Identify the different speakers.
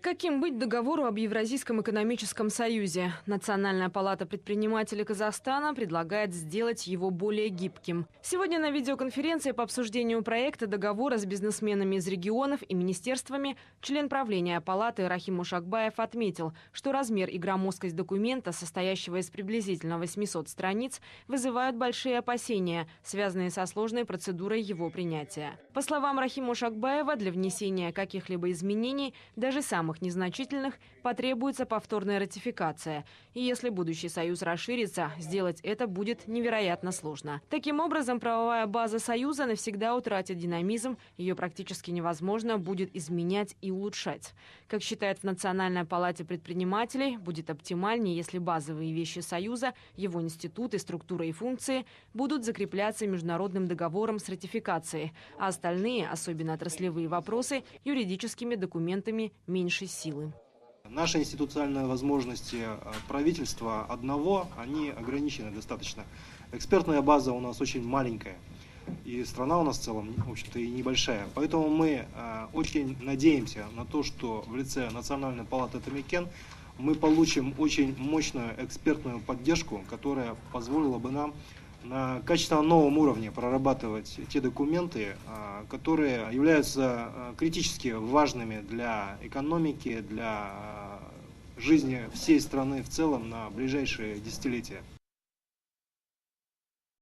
Speaker 1: Каким быть договору об Евразийском экономическом союзе? Национальная палата предпринимателей Казахстана предлагает сделать его более гибким. Сегодня на видеоконференции по обсуждению проекта договора с бизнесменами из регионов и министерствами член правления палаты Рахим Ушакбаев отметил, что размер и громоздкость документа, состоящего из приблизительно 800 страниц, вызывают большие опасения, связанные со сложной процедурой его принятия. По словам Рахима Ушакбаева, для внесения каких-либо изменений, даже самых незначительных, потребуется повторная ратификация. И если будущий союз расширится, сделать это будет невероятно сложно. Таким образом, правовая база союза навсегда утратит динамизм, ее практически невозможно будет изменять и улучшать. Как считает в Национальной палате предпринимателей, будет оптимальнее, если базовые вещи союза, его институты, структура и функции будут закрепляться международным договором с ратификацией, а остальные, особенно отраслевые вопросы, юридическими документами меньшей силы.
Speaker 2: Наши институциональные возможности правительства одного, они ограничены достаточно. Экспертная база у нас очень маленькая, и страна у нас в целом, в общем-то, и небольшая. Поэтому мы очень надеемся на то, что в лице Национальной палаты Атамекен мы получим очень мощную экспертную поддержку, которая позволила бы нам на качественно новом уровне прорабатывать те документы, которые являются критически важными для экономики, для жизни всей страны в целом на ближайшие десятилетия.